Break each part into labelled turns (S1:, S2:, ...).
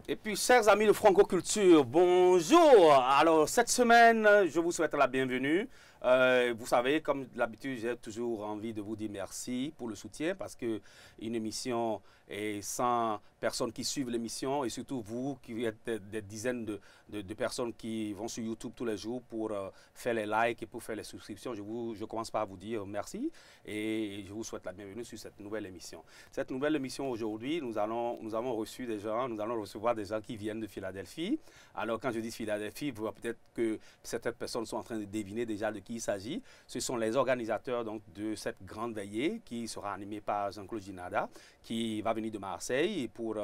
S1: Et puis, chers amis de Franco-Culture, bonjour. Alors, cette semaine, je vous souhaite la bienvenue. Vous savez, comme d'habitude, j'ai toujours envie de vous dire merci pour le soutien parce que une émission et sans personnes qui suivent l'émission et surtout vous qui êtes des dizaines de personnes qui vont sur YouTube tous les jours pour faire les likes et pour faire les subscriptions, je commence par vous dire merci et je vous souhaite la bienvenue sur cette nouvelle émission. Cette nouvelle émission aujourd'hui, nous avons reçu des gens, nous allons recevoir des gens qui viennent de Philadelphie. Alors quand je dis Philadelphie, vous voyez peut-être que certaines personnes sont en train de deviner déjà de qui il s'agit. Ce sont les organisateurs donc, de cette grande veillée qui sera animée par Jean-Claude Ginada, qui va venir de Marseille pour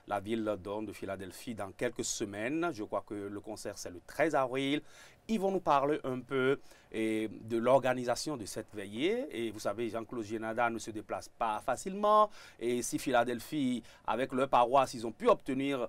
S1: la ville de Philadelphie dans quelques semaines. Je crois que le concert c'est le 13 avril. Ils vont nous parler un peu de l'organisation de cette veillée. Et vous savez, Jean-Claude Ginada ne se déplace pas facilement. Et si Philadelphie, avec leur paroisse, ils ont pu obtenir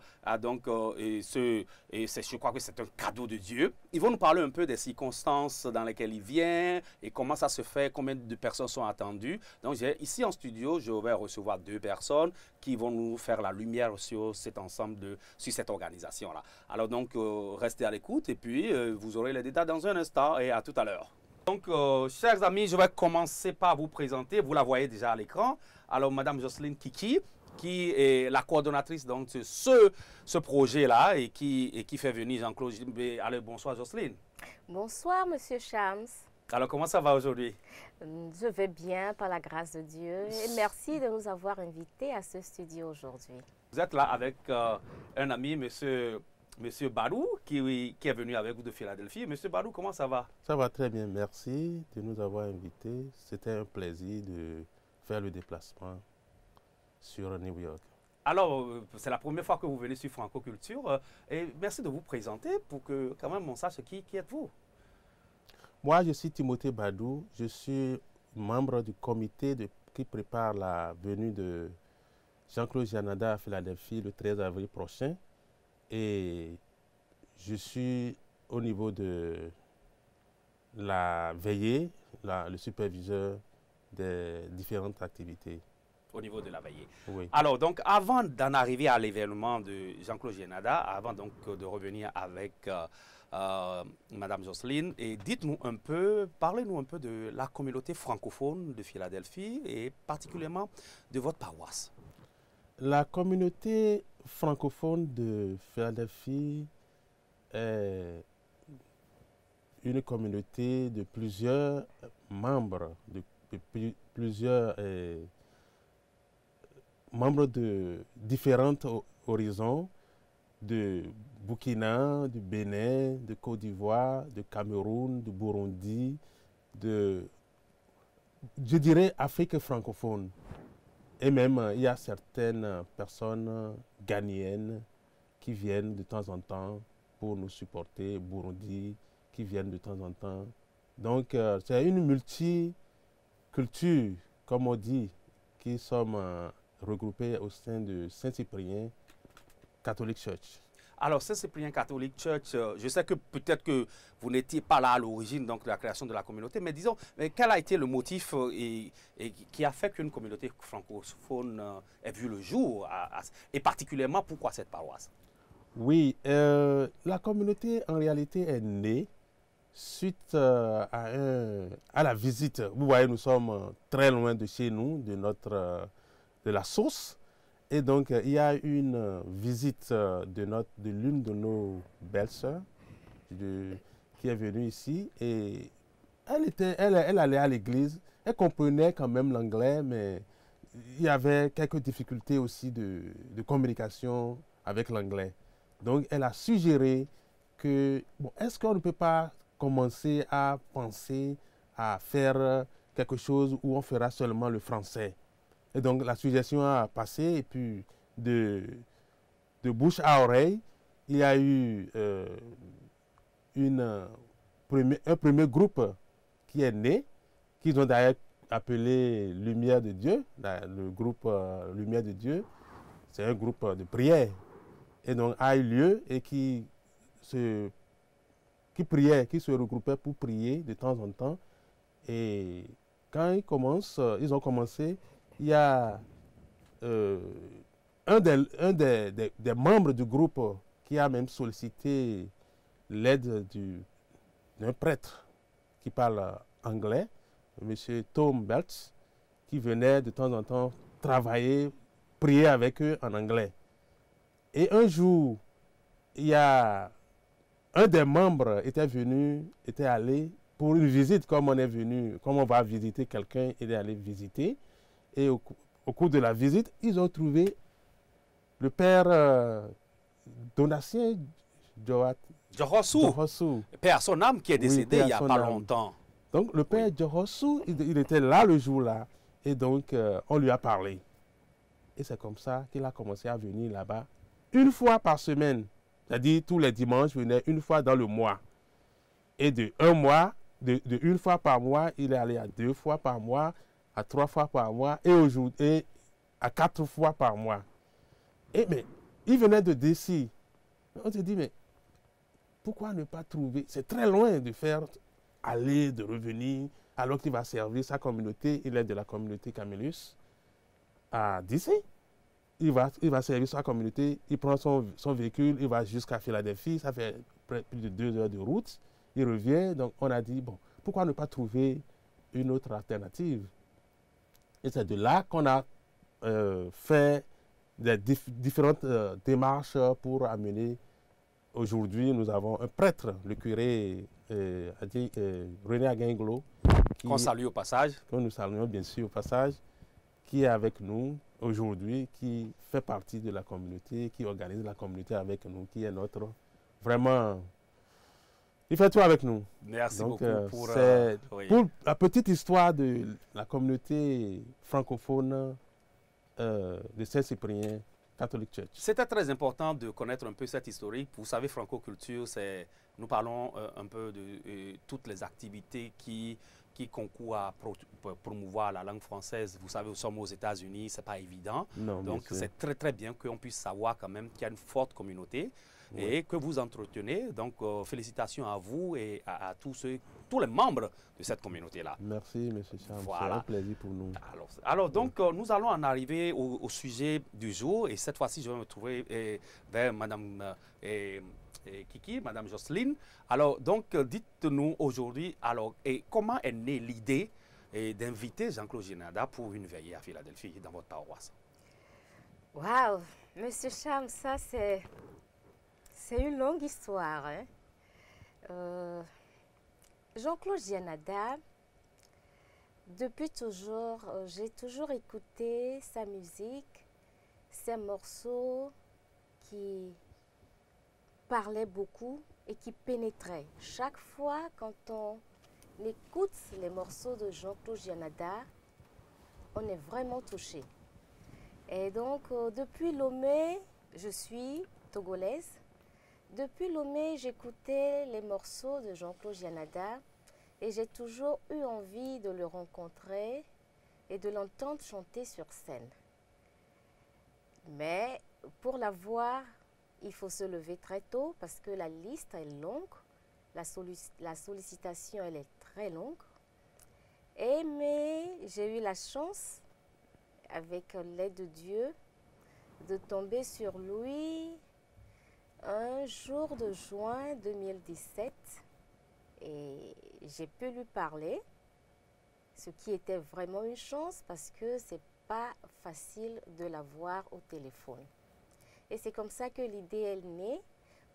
S1: je crois que c'est un cadeau de Dieu. Ils vont nous parler un peu des circonstances dans lesquelles il vient et comment ça se fait, combien de personnes sont attendues. Donc, ici en studio, je vais recevoir deux personnes qui vont nous faire la lumière sur cet ensemble, sur cette organisation-là. Alors donc, restez à l'écoute et puis vous aurez les détails dans un instant et à tout à l'heure. Donc, chers amis, je vais commencer par vous présenter. Vous la voyez déjà à l'écran. Alors, Madame Jocelyne Kiki, qui est la coordonnatrice donc, de ce projet-là et qui fait venir Jean-Claude. Allez, bonsoir Jocelyne.
S2: Bonsoir, Monsieur Shams.
S1: Alors, comment ça va aujourd'hui?
S2: Je vais bien, par la grâce de Dieu. Et merci de nous avoir invités à ce studio aujourd'hui.
S1: Vous êtes là avec un ami, Monsieur Barou, qui est venu avec vous de Philadelphie. Monsieur Barou, comment ça va?
S3: Ça va très bien, merci de nous avoir invités. C'était un plaisir de faire le déplacement sur New York.
S1: Alors, c'est la première fois que vous venez sur Franco-Culture. Et merci de vous présenter pour que quand même on sache qui êtes-vous.
S3: Moi, je suis Timothée Badou. Je suis membre du comité qui prépare la venue de Jean-Claude Ginada à Philadelphie le 13 avril prochain. Et je suis au niveau de la veillée, le superviseur des différentes activités.
S1: Au niveau de la veillée.
S3: Oui.
S1: Alors, donc, avant d'en arriver à l'événement de Jean-Claude Ginada, avant donc de revenir avec Madame Jocelyne, et dites-nous un peu, parlez-nous un peu de la communauté francophone de Philadelphie et particulièrement de votre paroisse.
S3: La communauté francophone de Philadelphie est une communauté de plusieurs membres, de plusieurs membres de différents horizons, de Burkina, du Bénin, de Côte d'Ivoire, de Cameroun, de Burundi, je dirais Afrique francophone. Et même, il y a certaines personnes ghanéennes qui viennent de temps en temps pour nous supporter, Burundi, qui viennent de temps en temps. Donc, c'est une multiculture, comme on dit, qui sommes regroupés au sein de Saint-Cyprien Catholic Church.
S1: Alors, Saint-Cyprien Catholic Church, je sais que peut-être que vous n'étiez pas là à l'origine de la création de la communauté, mais disons, quel a été le motif qui a fait qu'une communauté francophone ait vu le jour, et particulièrement pourquoi cette paroisse?
S3: Oui, la communauté en réalité est née suite à la visite. Vous voyez, nous sommes très loin de chez nous, de la source. Et donc, il y a une visite de l'une de nos belles-sœurs qui est venue ici. Et elle allait à l'église. Elle comprenait quand même l'anglais, mais il y avait quelques difficultés aussi de communication avec l'anglais. Donc, elle a suggéré que, bon, est-ce qu'on ne peut pas commencer à penser à faire quelque chose où on fera seulement le français? Et donc, la suggestion a passé, et puis de bouche à oreille, il y a eu un premier groupe qui est né, qu'ils ont d'ailleurs appelé Lumière de Dieu. Le groupe Lumière de Dieu, c'est un groupe de prière. Et donc, a eu lieu et qui se regroupaient pour prier de temps en temps. Et quand ils ont commencé, il y a des membres du groupe qui a même sollicité l'aide d'un prêtre qui parle anglais, M. Tom Belts, qui venait de temps en temps travailler, prier avec eux en anglais. Et un jour, il y a un des membres était allé pour une visite, comme on va visiter quelqu'un, il est allé visiter. Et au cours de la visite, ils ont trouvé le père Donatien
S1: Djorossou, père son âme qui est décédé il n'y a pas longtemps.
S3: Donc le père Djorossou, il était là le jour-là, et donc on lui a parlé. Et c'est comme ça qu'il a commencé à venir là-bas une fois par semaine. C'est-à-dire tous les dimanches, il venait une fois dans le mois. Et de une fois par mois, il est allé à 2 fois par mois, à 3 fois par mois, et aujourd'hui à 4 fois par mois. Et mais il venait de Dessy. On se dit, mais pourquoi ne pas trouver? C'est très loin de faire aller, de revenir, alors qu'il va servir sa communauté. Il est de la communauté Camillus à Dessy. Il va servir sa communauté, il prend son véhicule, il va jusqu'à Philadelphie, ça fait plus de 2 heures de route. Il revient, donc on a dit, bon, pourquoi ne pas trouver une autre alternative? Et c'est de là qu'on a fait des différentes démarches pour amener. Aujourd'hui, nous avons un prêtre, le curé René Aguinglo.
S1: Qu'on salue au passage.
S3: Que nous saluons bien sûr au passage, qui est avec nous aujourd'hui, qui fait partie de la communauté, qui organise la communauté avec nous, qui est notre... Vraiment, il fait tout avec nous.
S1: Merci
S3: donc,
S1: beaucoup
S3: pour la petite histoire de la communauté francophone de Saint-Cyprien Catholic Church.
S1: C'était très important de connaître un peu cette historique. Vous savez, Franco-Culture, nous parlons un peu de toutes les activités qui concourent à promouvoir la langue française. Vous savez, nous sommes aux États-Unis, ce n'est pas évident.
S3: Non,
S1: donc, c'est très, très bien qu'on puisse savoir quand même qu'il y a une forte communauté et que vous entretenez. Donc, félicitations à vous et à tous les membres de cette communauté-là.
S3: Merci, M. Cham.
S1: Voilà.
S3: C'est un plaisir pour nous.
S1: Alors donc, nous allons en arriver au sujet du jour. Et cette fois-ci, je vais me trouver vers Mme Kiki, Mme Jocelyne. Alors, donc, dites-nous aujourd'hui, comment est née l'idée d'inviter Jean-Claude Gianada pour une veillée à Philadelphie, dans votre paroisse?
S2: Waouh, Monsieur Cham, ça c'est une longue histoire. Hein? Jean-Claude Gianada, depuis toujours, j'ai toujours écouté sa musique, ses morceaux qui parlaient beaucoup et qui pénétraient. Chaque fois quand on écoute les morceaux de Jean-Claude Gianada, on est vraiment touché. Et donc, depuis Lomé, je suis togolaise. Depuis Lomé, j'écoutais les morceaux de Jean-Claude Gianada et j'ai toujours eu envie de le rencontrer et de l'entendre chanter sur scène. Mais pour la voir, il faut se lever très tôt parce que la liste est longue, la sollicitation elle est très longue. Mais j'ai eu la chance, avec l'aide de Dieu, de tomber sur lui un jour de juin 2017 et j'ai pu lui parler, ce qui était vraiment une chance parce que c'est pas facile de la voir au téléphone. Et c'est comme ça que l'idée est née.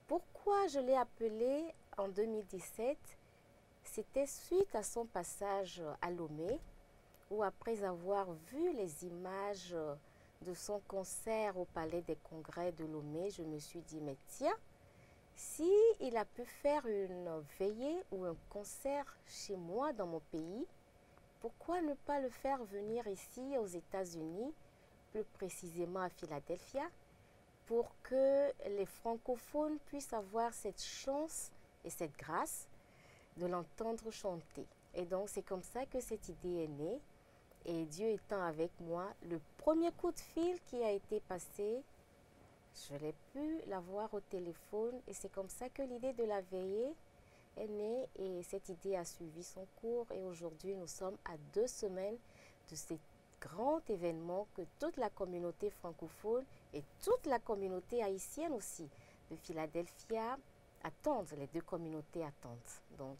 S2: Pourquoi je l'ai appelé en 2017? C'était suite à son passage à Lomé, où après avoir vu les images de son concert au Palais des Congrès de Lomé, je me suis dit, mais tiens, si il a pu faire une veillée ou un concert chez moi dans mon pays, pourquoi ne pas le faire venir ici aux États-Unis, plus précisément à Philadelphia, pour que les francophones puissent avoir cette chance et cette grâce de l'entendre chanter. Et donc, c'est comme ça que cette idée est née. Et Dieu étant avec moi, le premier coup de fil qui a été passé, je l'ai pu l'avoir au téléphone. Et c'est comme ça que l'idée de la veillée est née. Et cette idée a suivi son cours. Et aujourd'hui, nous sommes à 2 semaines de cette grand événement que toute la communauté francophone et toute la communauté haïtienne aussi de Philadelphia attendent, les deux communautés attendent. Donc,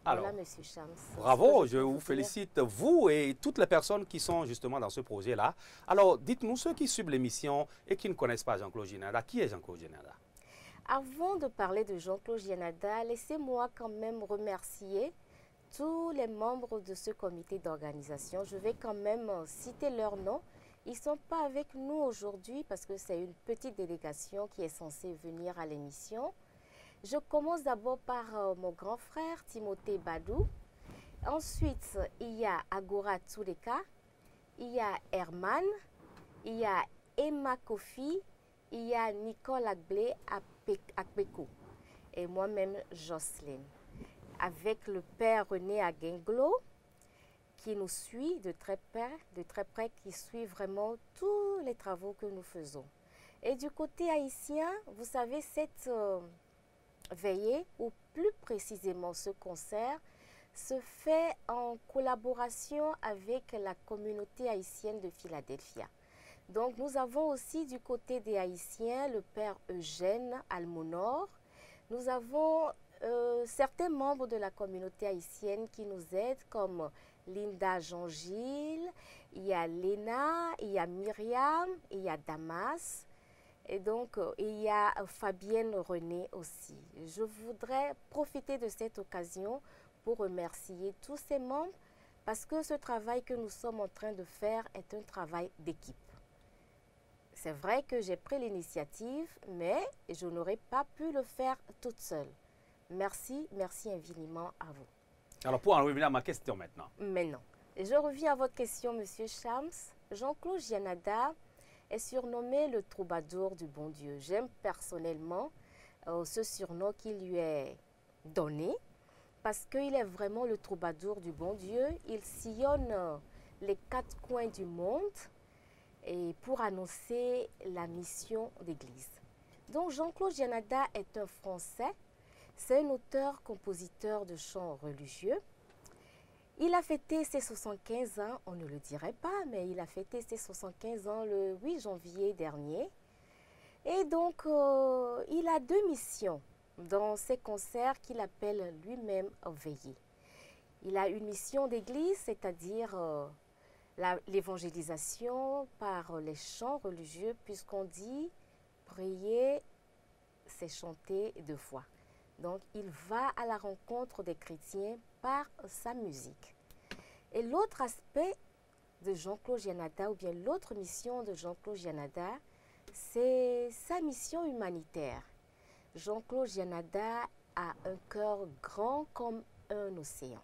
S1: Alors,
S2: voilà, Monsieur Shams.
S1: bravo, je
S2: peux
S1: vous
S2: dire.
S1: félicite, vous et toutes les personnes qui sont justement dans ce projet-là. Alors, dites-nous, ceux qui suivent l'émission et qui ne connaissent pas Jean-Claude Gianada, qui est Jean-Claude Gianada?
S2: Avant de parler de Jean-Claude Gianada, laissez-moi quand même remercier tous les membres de ce comité d'organisation. Je vais quand même citer leurs noms. Ils ne sont pas avec nous aujourd'hui parce que c'est une petite délégation qui est censée venir à l'émission. Je commence d'abord par mon grand frère Timothée Badou. Ensuite, il y a Agora Tsouleka, il y a Herman, il y a Emma Kofi, il y a Nicole Agblé Akbeko et moi-même Jocelyne. Avec le père René Aguinglo qui nous suit de très près, qui suit vraiment tous les travaux que nous faisons. Et du côté haïtien, vous savez, cette veillée, ou plus précisément ce concert, se fait en collaboration avec la communauté haïtienne de Philadelphia. Donc nous avons aussi du côté des Haïtiens le père Eugène Almonor. Nous avons certains membres de la communauté haïtienne qui nous aident comme Linda Jean-Gilles, il y a Léna, il y a Myriam, il y a Damas. Et donc, il y a Fabienne René aussi. Je voudrais profiter de cette occasion pour remercier tous ces membres parce que ce travail que nous sommes en train de faire est un travail d'équipe. C'est vrai que j'ai pris l'initiative, mais je n'aurais pas pu le faire toute seule. Merci, merci infiniment à vous.
S1: Alors, pour en revenir à ma question maintenant.
S2: Maintenant, je reviens à votre question, Monsieur Shams. Jean-Claude Gianada est surnommé le troubadour du bon Dieu. J'aime personnellement ce surnom qui lui est donné parce qu'il est vraiment le troubadour du bon Dieu. Il sillonne les quatre coins du monde et pour annoncer la mission d'église. Donc Jean-Claude Gianada est un Français. C'est un auteur-compositeur de chants religieux. Il a fêté ses 75 ans, on ne le dirait pas, mais il a fêté ses 75 ans le 8 janvier dernier. Et donc, il a deux missions dans ses concerts qu'il appelle lui-même veillées. Il a une mission d'église, c'est-à-dire l'évangélisation par les chants religieux, puisqu'on dit prier, c'est chanter de foi. Donc, il va à la rencontre des chrétiens par sa musique. Et l'autre aspect de Jean-Claude Gianada, ou bien l'autre mission de Jean-Claude Gianada, c'est sa mission humanitaire. Jean-Claude Gianada a un cœur grand comme un océan.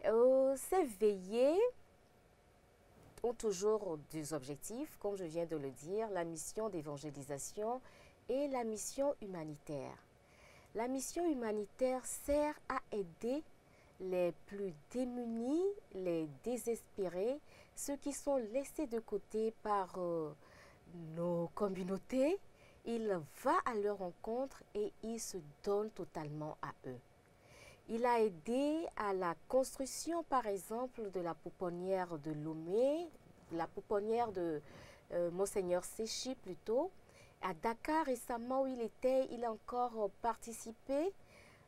S2: Ces veillées ont toujours deux objectifs, comme je viens de le dire, la mission d'évangélisation et la mission humanitaire. La mission humanitaire sert à aider les plus démunis, les désespérés, ceux qui sont laissés de côté par nos communautés. Il va à leur rencontre et il se donne totalement à eux. Il a aidé à la construction, par exemple, de la pouponnière de Lomé, la pouponnière de Monseigneur Séchi plutôt. À Dakar, récemment où il était, il a encore participé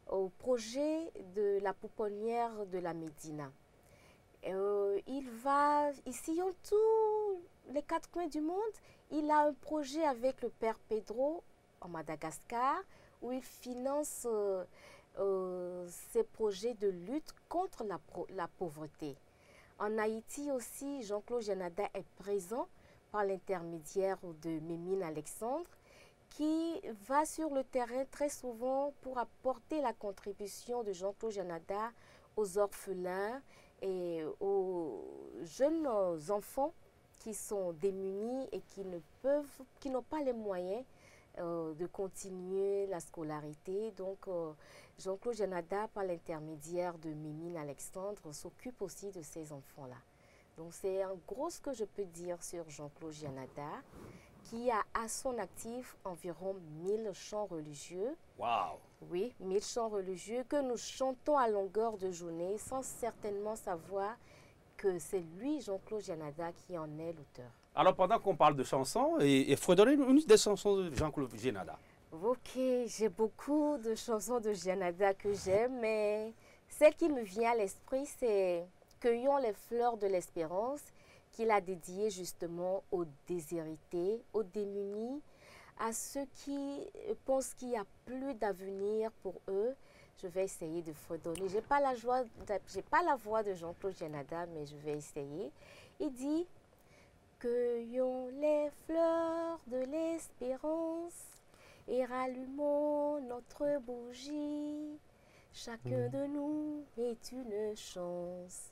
S2: au projet de la pouponnière de la Médina. Il sillonne tous les quatre coins du monde. Il a un projet avec le Père Pedro en Madagascar où il finance ses projets de lutte contre la pauvreté. En Haïti aussi, Jean-Claude Gianada est présent par l'intermédiaire de Mémine Alexandre, qui va sur le terrain très souvent pour apporter la contribution de Jean-Claude Gianada aux orphelins et aux jeunes enfants qui sont démunis et qui n'ont pas les moyens de continuer la scolarité. Donc, Jean-Claude Gianada, par l'intermédiaire de Mémine Alexandre, s'occupe aussi de ces enfants-là. Donc, c'est en gros ce que je peux dire sur Jean-Claude Gianada, qui a à son actif environ 1000 chants religieux.
S1: Wow!
S2: Oui, 1000 chants religieux que nous chantons à longueur de journée sans certainement savoir que c'est lui, Jean-Claude Gianada, qui en est l'auteur.
S1: Alors, pendant qu'on parle de chansons, il faut donner une des chansons de Jean-Claude Gianada.
S2: Ok, j'ai beaucoup de chansons de Gianada que j'aime, mais celle qui me vient à l'esprit, c'est Cueillons les fleurs de l'espérance, qu'il a dédiée justement aux déshérités, aux démunis, à ceux qui pensent qu'il n'y a plus d'avenir pour eux. Je vais essayer de fredonner. J'ai pas la voix de Jean-Claude Gianada, mais je vais essayer. Il dit « Cueillons les fleurs de l'espérance et rallumons notre bougie. Chacun de nous est une chance.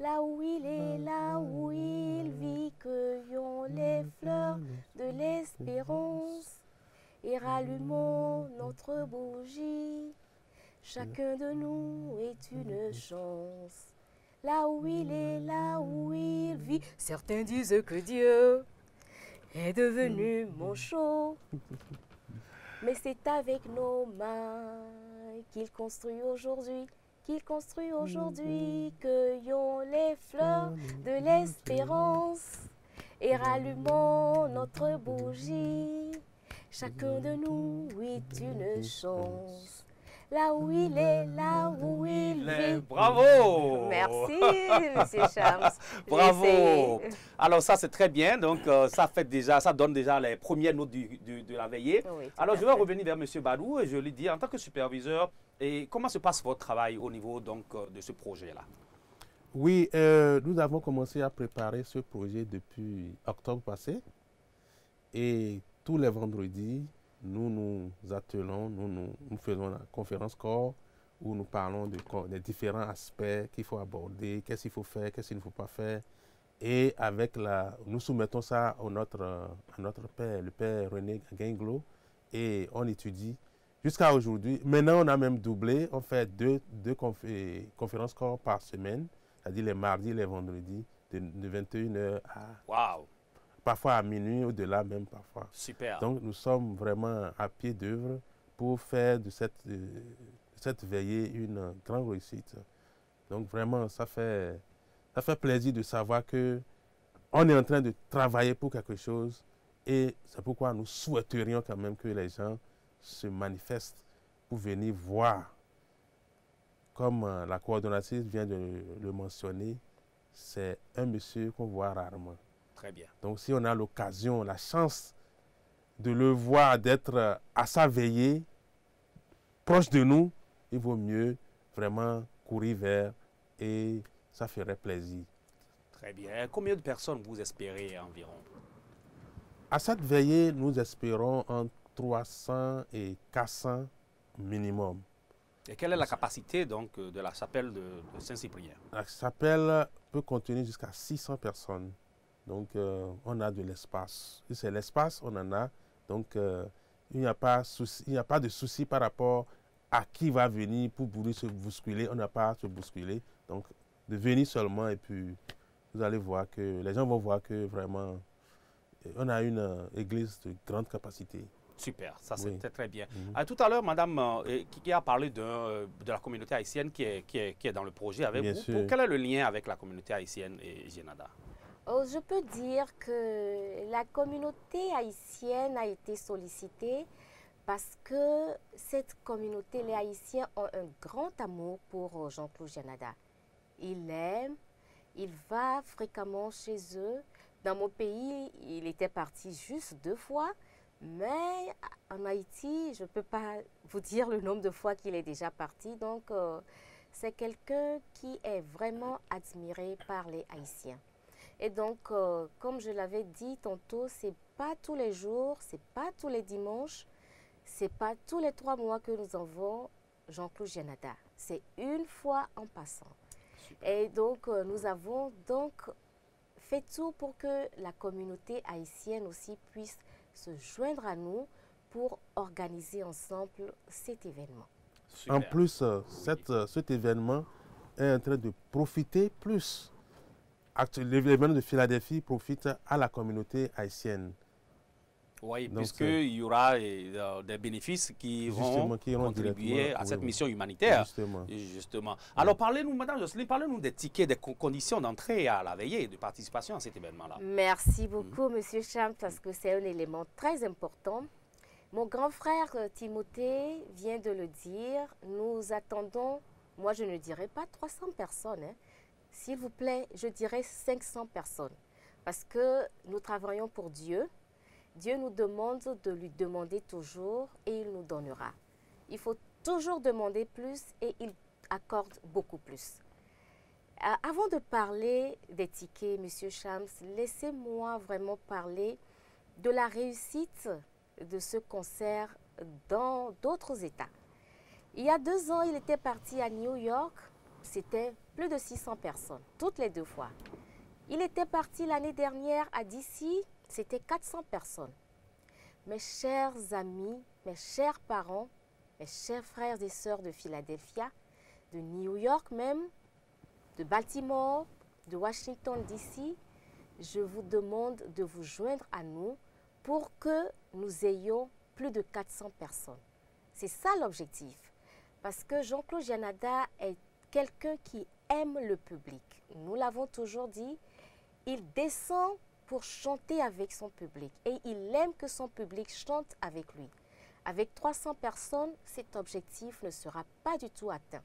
S2: Là où il est, là où il vit, cueillons les fleurs de l'espérance et rallumons notre bougie. Chacun de nous est une chance. Là où il est, là où il vit. Certains disent que Dieu est devenu manchot. Mais c'est avec nos mains qu'il construit aujourd'hui. Cueillons les fleurs de l'espérance et rallumons notre bougie. Chacun de nous est une chance. Là où il est, là où il vit.
S1: Bravo!
S2: Merci, Monsieur Charles.
S1: Bravo! Alors ça, c'est très bien. Donc, ça donne déjà les premières notes de la veillée.
S2: Oui,
S1: alors, je vais revenir vers Monsieur Badou et je lui dis, en tant que superviseur, et comment se passe votre travail au niveau donc, de ce projet-là?
S3: Oui, nous avons commencé à préparer ce projet depuis octobre passé. Et tous les vendredis, nous nous attelons, nous faisons la conférence corps où nous parlons des différents aspects qu'il faut aborder, qu'est-ce qu'il faut faire, qu'est-ce qu'il ne faut pas faire. Et nous soumettons ça à notre père, le père René Guinglo, et on étudie jusqu'à aujourd'hui. Maintenant, on a même doublé, on fait deux conférences corps par semaine, c'est-à-dire les mardis et les vendredis, de 21h à...
S1: Wow!
S3: Parfois à minuit, au-delà même parfois.
S1: Super.
S3: Donc nous sommes vraiment à pied d'œuvre pour faire de cette veillée une grande réussite. Donc vraiment, ça fait plaisir de savoir que on est en train de travailler pour quelque chose et c'est pourquoi nous souhaiterions quand même que les gens se manifestent pour venir voir. Comme la coordonnatrice vient de le mentionner, c'est un monsieur qu'on voit rarement.
S1: Très bien.
S3: Donc, si on a l'occasion, la chance de le voir, d'être à sa veillée, proche de nous, il vaut mieux vraiment courir vers et ça ferait plaisir.
S1: Très bien. Combien de personnes vous espérez environ?
S3: À cette veillée, nous espérons entre 300 et 400 minimum.
S1: Et quelle est la capacité donc de la chapelle de Saint-Cyprien?
S3: La chapelle peut contenir jusqu'à 600 personnes. Donc, on a de l'espace. Si c'est l'espace, on en a. Donc, il n'y a pas de souci par rapport à qui va venir pour vouloir se bousculer. On n'a pas à se bousculer. Donc, de venir seulement et puis vous allez voir que les gens vont voir que vraiment, on a une église de grande capacité.
S1: Super, ça
S3: Oui.
S1: c'était très bien. Tout à l'heure, madame qui a parlé de la communauté haïtienne qui est dans le projet avec
S3: Bien
S1: vous.
S3: sûr.
S1: Quel est le lien avec la communauté haïtienne et Gianada?
S2: Oh, je peux dire que la communauté haïtienne a été sollicitée parce que cette communauté, les Haïtiens ont un grand amour pour Jean-Claude Gianada. Il l'aime, il va fréquemment chez eux. Dans mon pays, il était parti juste 2 fois, mais en Haïti, je ne peux pas vous dire le nombre de fois qu'il est déjà parti. Donc, c'est quelqu'un qui est vraiment admiré par les Haïtiens. Et donc, comme je l'avais dit tantôt, ce n'est pas tous les jours, ce n'est pas tous les dimanches, ce n'est pas tous les 3 mois que nous envoyons Jean-Claude Gianada. C'est une fois en passant.
S1: Super.
S2: Et donc, nous avons donc fait tout pour que la communauté haïtienne aussi puisse se joindre à nous pour organiser ensemble cet événement.
S1: Super.
S3: En plus, cet événement est en train de profiter plus. L'événement de Philadelphie profite à la communauté haïtienne.
S1: Oui,
S3: Donc,
S1: puisqu'il y aura des bénéfices qui
S3: Justement,
S1: vont
S3: qui iront
S1: contribuer
S3: directement,
S1: à
S3: oui,
S1: cette
S3: oui.
S1: mission humanitaire.
S3: Justement.
S1: Justement. Alors, parlez-nous, Madame Jocelyne, parlez-nous des tickets, des conditions d'entrée à la veillée, de participation à cet événement-là.
S2: Merci beaucoup, Monsieur Cham, parce que c'est un élément très important. Mon grand frère Timothée vient de le dire. Nous attendons, moi je ne dirais pas 300 personnes. Hein. S'il vous plaît, je dirais 500 personnes. Parce que nous travaillons pour Dieu. Dieu nous demande de lui demander toujours et il nous donnera. Il faut toujours demander plus et il accorde beaucoup plus. Avant de parler des tickets, Monsieur Chams, laissez-moi vraiment parler de la réussite de ce concert dans d'autres États. Il y a 2 ans, il était parti à New York. C'était plus de 600 personnes, toutes les 2 fois. Il était parti l'année dernière à DC, c'était 400 personnes. Mes chers amis, mes chers parents, mes chers frères et sœurs de Philadelphia, de New York même, de Baltimore, de Washington DC, je vous demande de vous joindre à nous pour que nous ayons plus de 400 personnes. C'est ça l'objectif. Parce que Jean-Claude Janada est quelqu'un qui aime le public. Nous l'avons toujours dit, il descend pour chanter avec son public et il aime que son public chante avec lui. Avec 300 personnes, cet objectif ne sera pas du tout atteint.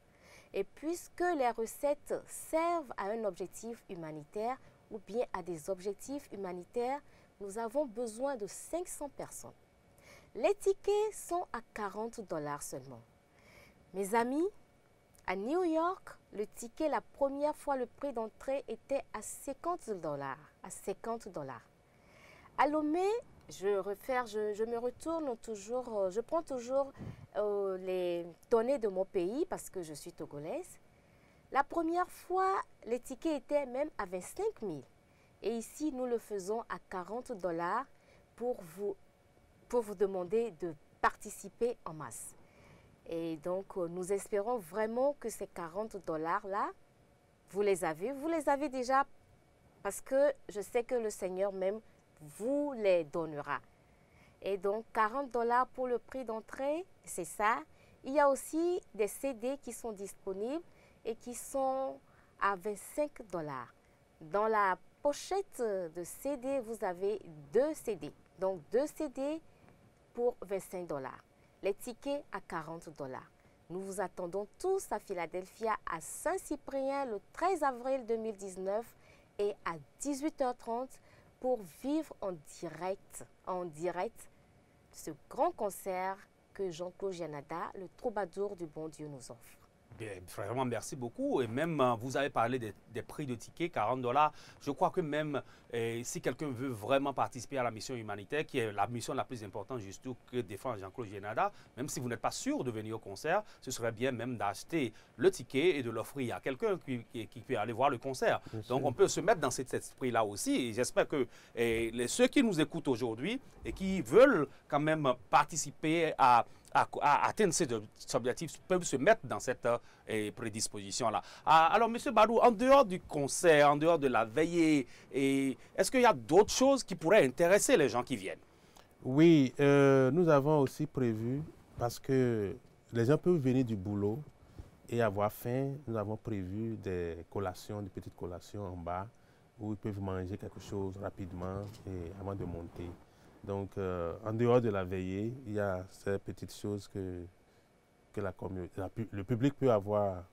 S2: Et puisque les recettes servent à un objectif humanitaire ou bien à des objectifs humanitaires, nous avons besoin de 500 personnes. Les tickets sont à 40 $ seulement. Mes amis, à New York, le ticket, la première fois, le prix d'entrée était à 50 $. À 50 $. À Lomé, je me retourne toujours, je prends toujours les données de mon pays parce que je suis togolaise. La première fois, les tickets étaient même à 25 000. Et ici, nous le faisons à 40 $ pour vous demander de participer en masse. Et donc, nous espérons vraiment que ces 40 $ vous les avez déjà parce que je sais que le Seigneur même vous les donnera. Et donc, 40 $ pour le prix d'entrée, c'est ça. Il y a aussi des CD qui sont disponibles et qui sont à 25 $. Dans la pochette de CD, vous avez 2 CD. Donc, 2 CD pour 25 $. Les tickets à 40 $. Nous vous attendons tous à Philadelphia à Saint-Cyprien le 13 avril 2019 et à 18h30 pour vivre en direct ce grand concert que Jean-Claude Janada, le troubadour du bon Dieu, nous offre.
S1: Bien, vraiment, merci beaucoup. Et même, vous avez parlé des prix de tickets, 40 $. Je crois que même si quelqu'un veut vraiment participer à la mission humanitaire, qui est la mission la plus importante, justement, que défend Jean-Claude Janada, même si vous n'êtes pas sûr de venir au concert, ce serait bien même d'acheter le ticket et de l'offrir à quelqu'un qui peut aller voir le concert. Donc, on peut se mettre dans cet esprit-là aussi. Et j'espère que ceux qui nous écoutent aujourd'hui et qui veulent quand même participer à atteindre cet objectif peuvent se mettre dans cette prédisposition-là. Alors, M. Badou, en dehors du concert, en dehors de la veillée, est-ce qu'il y a d'autres choses qui pourraient intéresser les gens qui viennent?
S3: Oui, nous avons aussi prévu, parce que les gens peuvent venir du boulot et avoir faim, nous avons prévu des collations, des petites collations en bas, où ils peuvent manger quelque chose rapidement et avant de monter. Donc, en dehors de la veillée, il y a ces petites choses que le public peut avoir.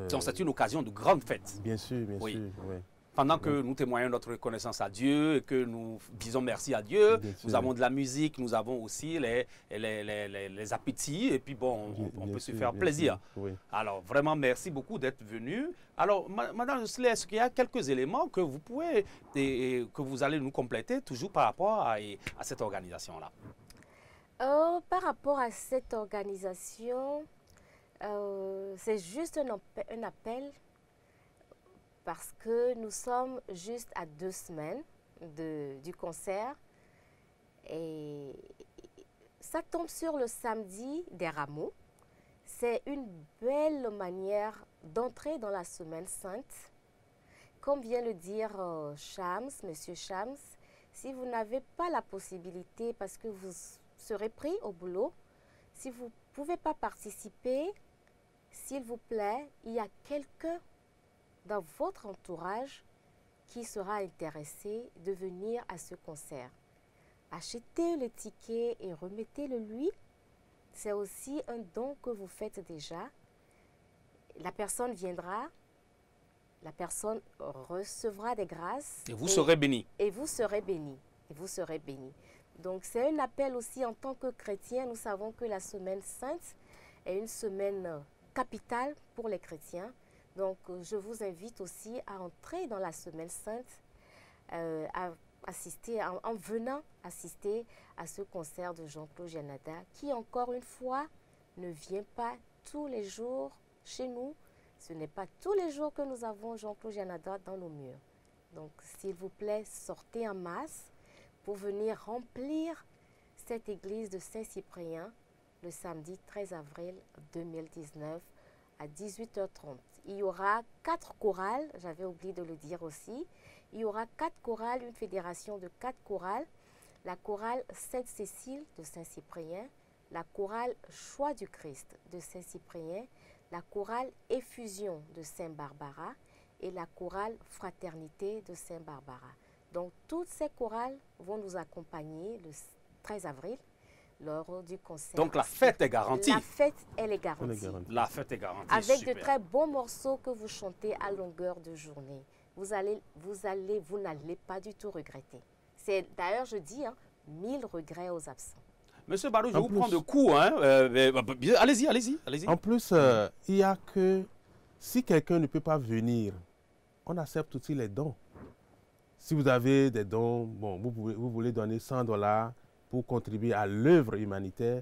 S1: Donc, c'est une occasion de grande fête.
S3: Bien sûr, bien sûr. Oui.
S1: Pendant que nous témoignons notre reconnaissance à Dieu et que nous disons merci à Dieu, nous avons de la musique, nous avons aussi les appétits et puis bon, on peut se faire plaisir.
S3: Oui.
S1: Alors, vraiment, merci beaucoup d'être venu. Alors, Madame Jocelyne, est-ce qu'il y a quelques éléments que vous pouvez que vous allez nous compléter toujours par rapport à cette organisation-là?
S2: Par rapport à cette organisation, c'est juste un appel parce que nous sommes juste à 2 semaines du concert et ça tombe sur le samedi des Rameaux. C'est une belle manière d'entrer dans la semaine sainte. Comme vient le dire Shams, Monsieur Shams, Si vous n'avez pas la possibilité parce que vous serez pris au boulot, si vous ne pouvez pas participer, s'il vous plaît, il y a quelqu'un dans votre entourage qui sera intéressé de venir à ce concert. Achetez le ticket et remettez-le lui. C'est aussi un don que vous faites déjà. La personne viendra, la personne recevra des grâces.
S1: Et vous serez bénis.
S2: Et vous serez bénis. Et vous serez bénis. Donc c'est un appel aussi en tant que chrétien. Nous savons que la semaine sainte est une semaine capitale pour les chrétiens. Donc je vous invite aussi à entrer dans la semaine sainte, à assister, en venant assister à ce concert de Jean-Claude Janada qui, encore une fois, ne vient pas tous les jours chez nous. Ce n'est pas tous les jours que nous avons Jean-Claude Janada dans nos murs. Donc, s'il vous plaît, sortez en masse pour venir remplir cette église de Saint-Cyprien le samedi 13 avril 2019 à 18h30. Il y aura 4 chorales, j'avais oublié de le dire aussi. Il y aura 4 chorales, une fédération de 4 chorales. La chorale Sainte-Cécile de Saint-Cyprien, la chorale Choix du Christ de Saint-Cyprien, la chorale Effusion de Saint-Barbara et la chorale Fraternité de Saint-Barbara. Donc, toutes ces chorales vont nous accompagner le 13 avril lors du concert.
S1: Donc, la fête est garantie.
S2: La fête, elle est garantie.
S1: La fête est garantie.
S2: Avec
S1: super.
S2: de très bons morceaux que vous chantez à longueur de journée. Vous n'allez pas du tout regretter. C'est d'ailleurs, je dis, 1000 regrets aux absents.
S1: Monsieur Badou, je vous prends de coups. Allez-y, allez-y.
S3: En plus, il y a que si quelqu'un ne peut pas venir, on accepte aussi les dons. Si vous avez des dons, bon, vous voulez donner $100 pour contribuer à l'œuvre humanitaire,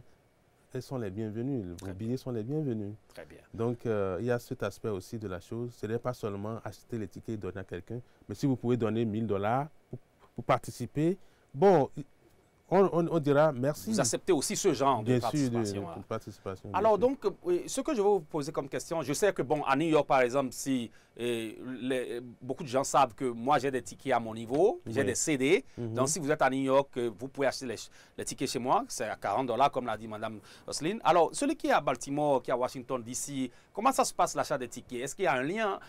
S3: elles sont les bienvenues. Vos billets sont les bienvenus.
S1: Très bien.
S3: Donc, il y a cet aspect aussi de la chose. Ce n'est pas seulement acheter les tickets et donner à quelqu'un, mais si vous pouvez donner $1000 pour participer, bon, on dira merci.
S1: Vous acceptez aussi ce genre de participation.
S3: De participation.
S1: Alors donc, ce que je vais vous poser comme question, je sais que bon, à New York par exemple, si beaucoup de gens savent que moi j'ai des tickets à mon niveau, j'ai des CD. Donc si vous êtes à New York, vous pouvez acheter les tickets chez moi, c'est à $40 comme l'a dit Madame Jocelyne. Alors celui qui est à Baltimore, qui est à Washington DC, comment ça se passe l'achat des tickets? Est-ce qu'il y a un lien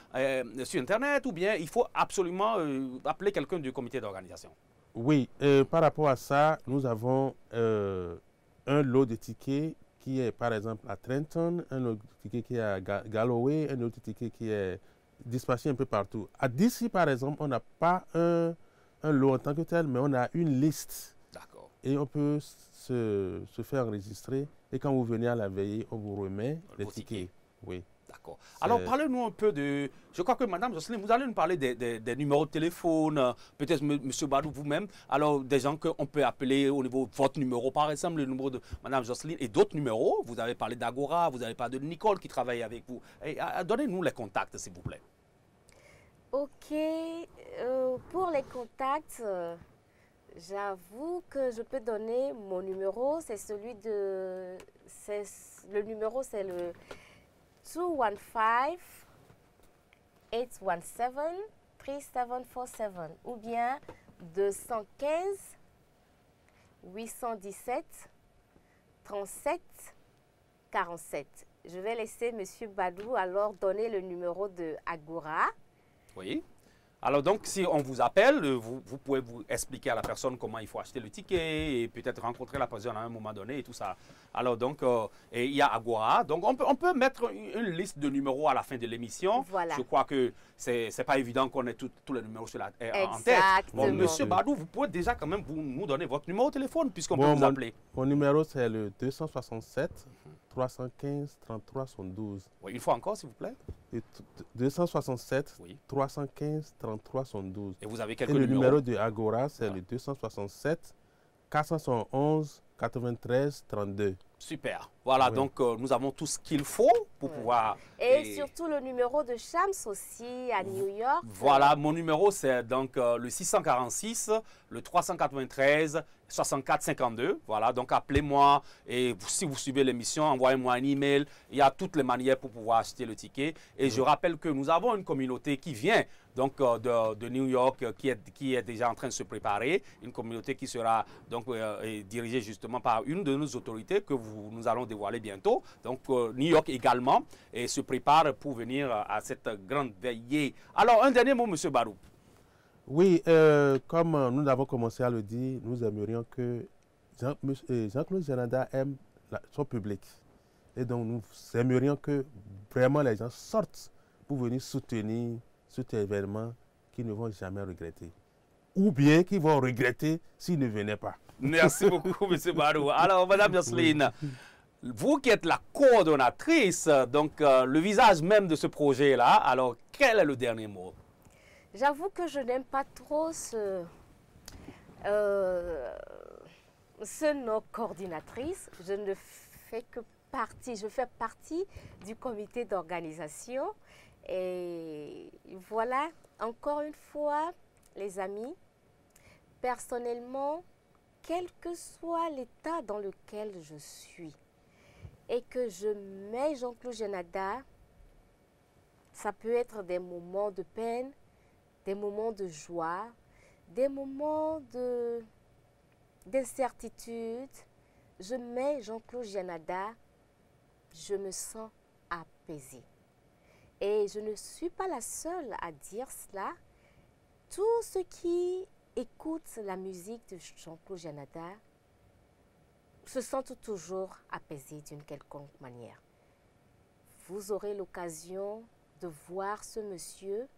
S1: sur Internet ou bien il faut absolument appeler quelqu'un du comité d'organisation?
S3: Oui, par rapport à ça, nous avons un lot de tickets qui est par exemple à Trenton, un autre ticket qui est à Galloway, un autre ticket qui est dispatché un peu partout. À DC, par exemple, on n'a pas un lot en tant que tel, mais on a une liste.
S1: D'accord.
S3: Et on peut se faire enregistrer. Et quand vous venez à la veillée, on vous remet les tickets. Oui.
S1: D'accord. Alors, parlez-nous un peu de... Je crois que Madame Jocelyne, vous allez nous parler des numéros de téléphone, peut-être Monsieur Badou vous-même. Alors, des gens qu'on peut appeler au niveau de votre numéro, par exemple, le numéro de Madame Jocelyne et d'autres numéros. Vous avez parlé d'Agora, vous avez parlé de Nicole qui travaille avec vous. Donnez-nous les contacts, s'il vous plaît.
S2: Ok. Pour les contacts, j'avoue que je peux donner mon numéro. C'est celui de... Le numéro, c'est le... 215-817-3747 ou bien 215-817-37-47. Je vais laisser M. Badou alors donner le numéro de Agora.
S1: Oui. Alors donc, si on vous appelle, vous pouvez vous expliquer à la personne comment il faut acheter le ticket et peut-être rencontrer la personne à un moment donné et tout ça. Alors donc, et il y a Agora. Donc, on peut mettre une liste de numéros à la fin de l'émission.
S2: Voilà.
S1: Je crois que c'est pas évident qu'on ait tous les numéros en tête. Bon, Monsieur Badou, vous pouvez déjà quand même nous donner votre numéro de téléphone puisqu'on peut vous appeler.
S3: Mon numéro, c'est le 267 315 33 72.
S1: Oui, une fois encore, s'il vous plaît.
S3: 267 315 33 72.
S1: Et vous avez quelques
S3: numéros.
S1: Et le
S3: numéro de Agora, c'est le 267 411 93 32.
S1: Super. Voilà, donc nous avons tout ce qu'il faut pour pouvoir...
S2: Et surtout le numéro de Shams aussi à New York.
S1: Voilà, mon numéro c'est donc le 646, le 393 64 52. Voilà, donc appelez-moi et si vous suivez l'émission, envoyez-moi un email. Il y a toutes les manières pour pouvoir acheter le ticket. Et je rappelle que nous avons une communauté qui vient donc de New York qui est déjà en train de se préparer. Une communauté qui sera donc dirigée justement par une de nos autorités que nous allons dévoiler bientôt. Donc New York également et se prépare pour venir à cette grande veillée. Alors un dernier mot, M. Barou.
S3: Oui, comme nous avons commencé à le dire, nous aimerions que Jean-Claude Janada aime son public. Et donc, nous aimerions que vraiment les gens sortent pour venir soutenir cet événement qu'ils ne vont jamais regretter. Ou bien qu'ils vont regretter s'ils ne venaient pas.
S1: Merci beaucoup, M. Barou. Alors, Mme Jocelyne, vous qui êtes la coordonnatrice, donc le visage même de ce projet-là, alors quel est le dernier mot?
S2: J'avoue que je n'aime pas trop ce nom coordinatrice. Je ne fais que partie, je fais partie du comité d'organisation. Et voilà, encore une fois, les amis, personnellement, quel que soit l'état dans lequel je suis et que je mets Jean-Claude Janada, ça peut être des moments de peine, des moments de joie, des moments d'incertitude. Je mets Jean-Claude Janada, je me sens apaisée. Et je ne suis pas la seule à dire cela. Tous ceux qui écoutent la musique de Jean-Claude Janada se sentent toujours apaisés d'une quelconque manière. Vous aurez l'occasion de voir ce monsieur,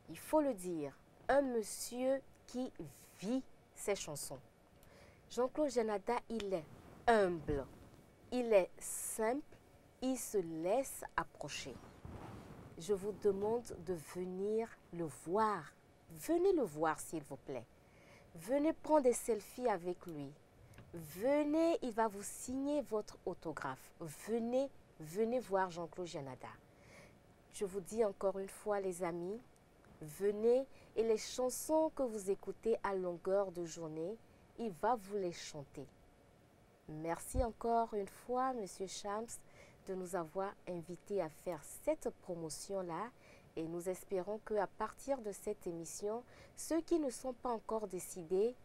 S2: il faut le dire, un monsieur qui vit ses chansons. Jean-Claude Janada, il est humble, il est simple, il se laisse approcher. Je vous demande de venir le voir. Venez le voir, s'il vous plaît. Venez prendre des selfies avec lui. Venez, il va vous signer votre autographe. Venez voir Jean-Claude Janada. Je vous dis encore une fois, les amis, venez et les chansons que vous écoutez à longueur de journée, il va vous les chanter. Merci encore une fois, Monsieur Shams, de nous avoir invités à faire cette promotion-là. Et nous espérons qu'à partir de cette émission, ceux qui ne sont pas encore décidés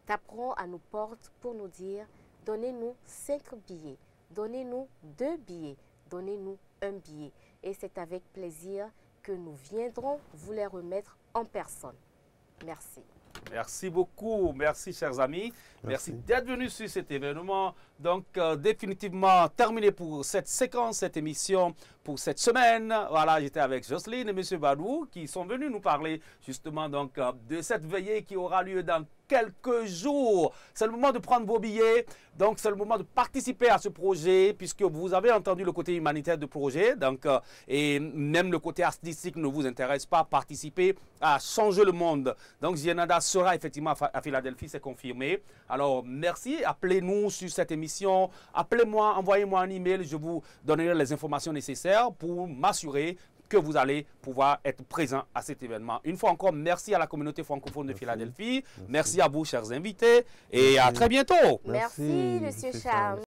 S2: taperont à nos portes pour nous dire « Donnez-nous 5 billets, donnez-nous 2 billets, donnez-nous 1 billet. » Et c'est avec plaisir que nous viendrons vous les remettre en personne. Merci.
S1: Merci beaucoup. Merci, chers amis. Merci d'être venus sur cet événement. Donc, définitivement terminé pour cette séquence, cette émission, pour cette semaine. Voilà, j'étais avec Jocelyne et M. Badou qui sont venus nous parler justement donc, de cette veillée qui aura lieu dans quelques jours. C'est le moment de prendre vos billets. Donc, c'est le moment de participer à ce projet puisque vous avez entendu le côté humanitaire du projet. Donc, et même le côté artistique ne vous intéresse pas. Participer à changer le monde. Donc, Janada sera effectivement à Philadelphie, c'est confirmé. Alors, merci. Appelez-nous sur cette émission. Appelez-moi, envoyez-moi un email. Je vous donnerai les informations nécessaires pour m'assurer que vous allez pouvoir être présent à cet événement. Une fois encore, merci à la communauté francophone de Philadelphie. Merci à vous, chers invités. Et à très bientôt.
S2: Merci, Monsieur Charles.